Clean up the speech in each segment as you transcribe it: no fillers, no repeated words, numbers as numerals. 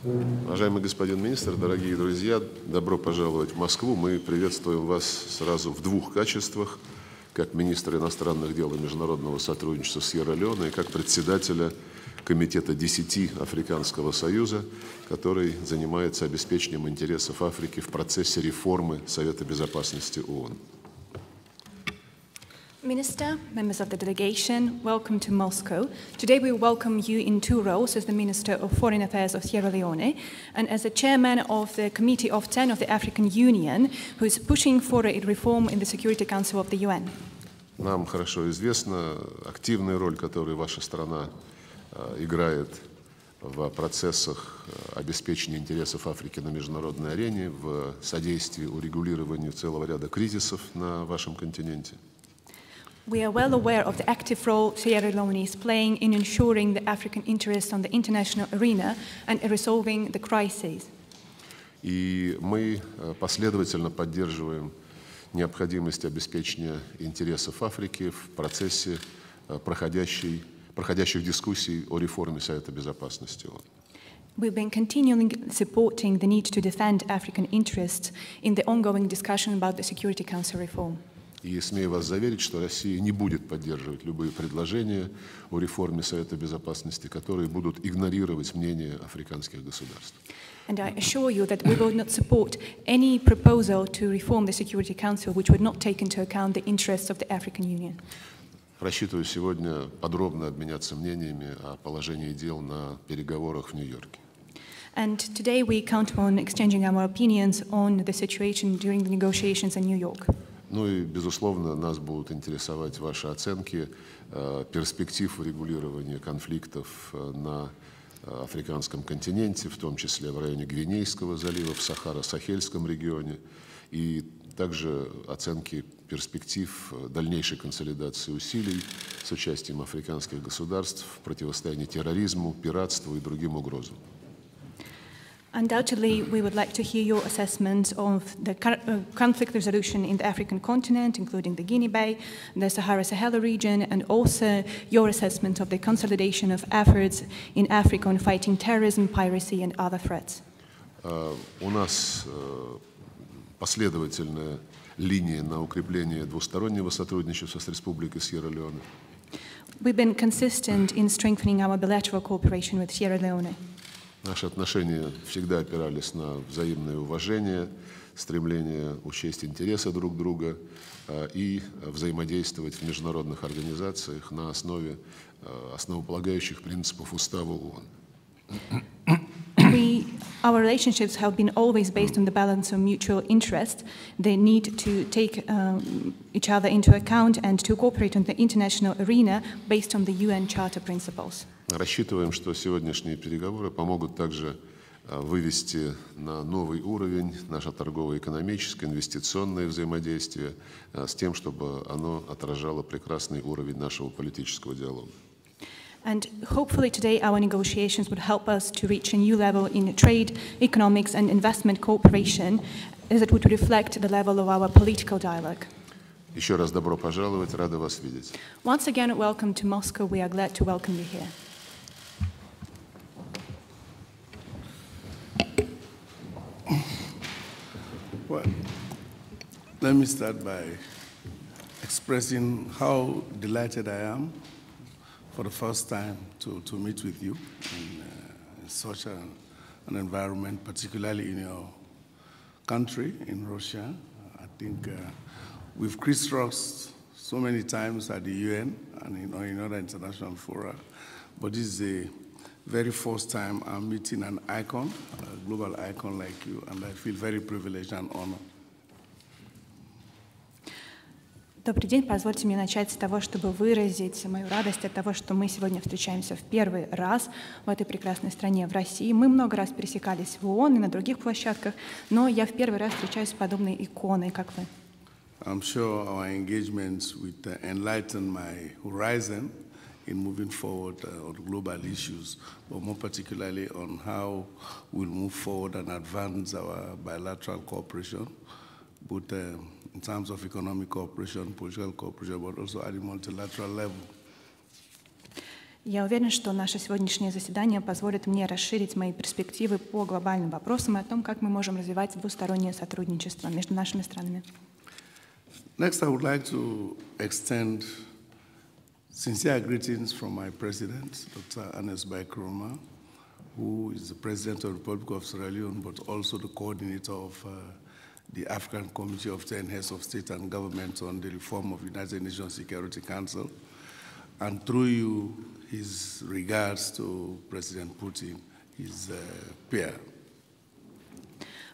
Уважаемый господин министр, дорогие друзья, добро пожаловать в Москву. Мы приветствуем вас сразу в двух качествах, как министра иностранных дел и международного сотрудничества Сьерра-Леоне и как председателя Комитета 10 Африканского союза, который занимается обеспечением интересов Африки в процессе реформы Совета безопасности ООН. Minister, members of the delegation, welcome to Moscow. Today we welcome you in two roles as the Minister of Foreign Affairs of Sierra Leone and as the Chairman of the Committee of 10 of the African Union, who is pushing for a reform in the Security Council of the UN. Нам хорошо известна активная роль, которую ваша страна играет в процессах обеспечения интересов Африки на международной арене, в содействии урегулированию целого ряда кризисов на вашем континенте. We are well aware of the active role Sierra Leone is playing in ensuring the African interest on the international arena and resolving the crises. И мы последовательно поддерживаем необходимость обеспечения интересов Африки в процессе проходящих дискуссий о реформе Совета безопасности ООН. We've been continually supporting the need to defend African interests in the ongoing discussion about the Security Council reform. И смею вас заверить, что Россия не будет поддерживать любые предложения о реформе Совета безопасности, которые будут игнорировать мнение африканских государств. And I assure you that we will not support any proposal to reform the Security Council which would not take into account the interests of the African Union. Рассчитываю сегодня подробно обменяться мнениями о положении дел на переговорах в Нью-Йорке. And today we count on exchanging our opinions on the situation during the negotiations in New York. Ну и, безусловно, нас будут интересовать ваши оценки перспектив урегулирования конфликтов на африканском континенте, в том числе в районе Гвинейского залива, в Сахара-Сахельском регионе, и также оценки перспектив дальнейшей консолидации усилий с участием африканских государств в противостоянии терроризму, пиратству и другим угрозам. Undoubtedly, we would like to hear your assessment of the conflict resolution in the African continent, including the Guinea Bay, the Sahara-Sahel region, and also your assessment of the consolidation of efforts in Africa on fighting terrorism, piracy, and other threats. У нас последовательная линия на укрепление двустороннего сотрудничества с Республикой Сьерра-Леоне. We've been consistent in strengthening our bilateral cooperation with Sierra Leone. Наши отношения всегда опирались на взаимное уважение, стремление учесть интересы друг друга и взаимодействовать в международных организациях на основе основополагающих принципов Устава ООН. Our relationships have been always based on the balance of mutual interest, the need to take each other into account and to cooperate on the international arena based on the UN Charter principles. Рассчитываем, что сегодняшние переговоры помогут также вывести на новый уровень наше торгово-экономическое, инвестиционное взаимодействие с тем, чтобы оно отражало прекрасный уровень нашего политического диалога. And hopefully today our negotiations would help us to reach a new level in trade, economics and investment cooperation as it would reflect the level of our political dialogue. Еще раз добро пожаловать, рада вас видеть. Once again, welcome to Moscow. We are glad to welcome you here. Well, let me start by expressing how delighted I am for the first time to meet with you in such an environment, particularly in your country, in Russia. I think we've crisscrossed so many times at the UN and in other international fora, but this is the very first time I'm meeting an icon, a global icon like you, and I feel very privileged and honored. Добрый день. Позвольте мне начать с того, чтобы выразить мою радость от того, что мы сегодня встречаемся в первый раз в этой прекрасной стране, в России. Мы много раз пересекались в ООН и на других площадках, но я в первый раз встречаюсь с подобной иконой, как вы. I'm sure our engagements will enlighten my horizon in moving forward on global issues, but more particularly on how we'll move forward and advance our bilateral cooperation, both in terms of economic cooperation, political cooperation, but also at the multilateral level. Я уверен, что наше сегодняшнее заседание позволит мне расширить мои перспективы по глобальным вопросам и о том, как мы можем развивать двустороннее сотрудничество между нашими странами. Next, I would like to extend sincere greetings from my president, Dr. Anes Nkrumah, who is the president of the Republic of Sierra-Leone, but also the coordinator of the African Committee of 10 Heads of State and Government on the reform of United Nations Security Council, and through you, his regards to President Putin, his peer.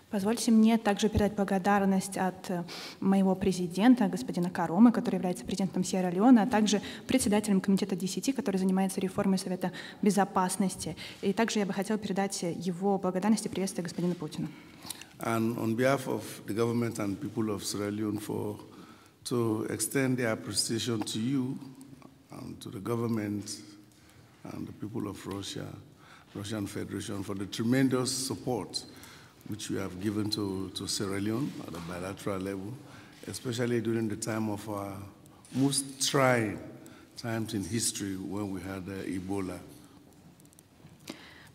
Позвольте мне также передать благодарность от моего президента, господина Каромы, который является президентом Сьерра-Леоне, а также председателем Комитета 10, который занимается реформой Совета Безопасности. И также я бы хотела передать его благодарность и приветствие господину Путину. And on behalf of the government and people of Sierra Leone, to extend their appreciation to you and to the government and the people of Russian Federation for the tremendous support which we have given to Sierra Leone at a bilateral level, especially during the time of our most trying times in history when we had Ebola.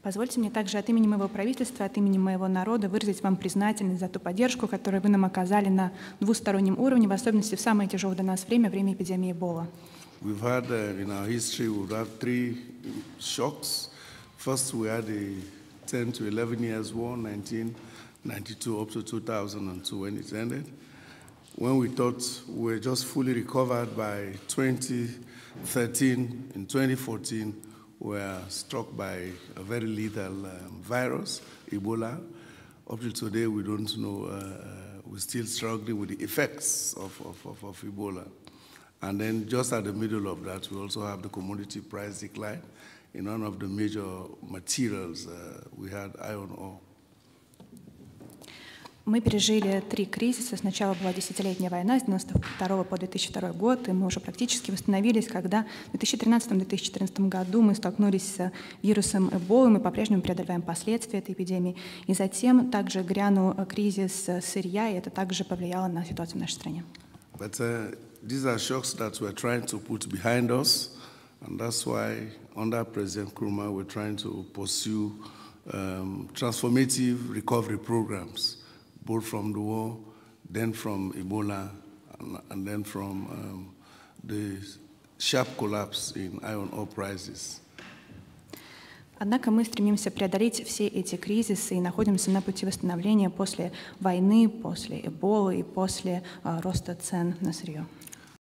Позвольте мне также от имени моего правительства, от имени моего народа выразить вам признательность за ту поддержку, которую вы нам оказали на двустороннем уровне, в особенности в самое тяжелое для нас время эпидемии Эбола. We've had, in our history, we've had 3 shocks. First, we had the 10 to 11 years war, 1992 up to 2002 when it ended. When we thought we were just fully recovered by 2013, in 2014, we were struck by a very lethal virus, Ebola. Up to today, we don't know, we're still struggling with the effects of Ebola. And then just at the middle of that, we also have the commodity price decline. In one of the major materials, we had iron ore. Мы пережили 3 кризиса. Сначала была десятилетняя война с 1992 по 2002 год, и мы уже практически восстановились, когда в 2013-2014 году мы столкнулись с вирусом Эболы, мы по-прежнему преодолеваем последствия этой эпидемии. И затем также грянул кризис сырья, и это также повлияло на ситуацию в нашей стране. But these are shocks that we're trying to put behind us, and that's why under President Nkrumah we're trying to pursue transformative recovery programs, both from the war, then from Ebola, and then from the sharp collapse in iron ore prices. Однако мы стремимся преодолеть все эти кризисы и находимся на пути восстановления после войны, после Эболы и после роста цен на сырье.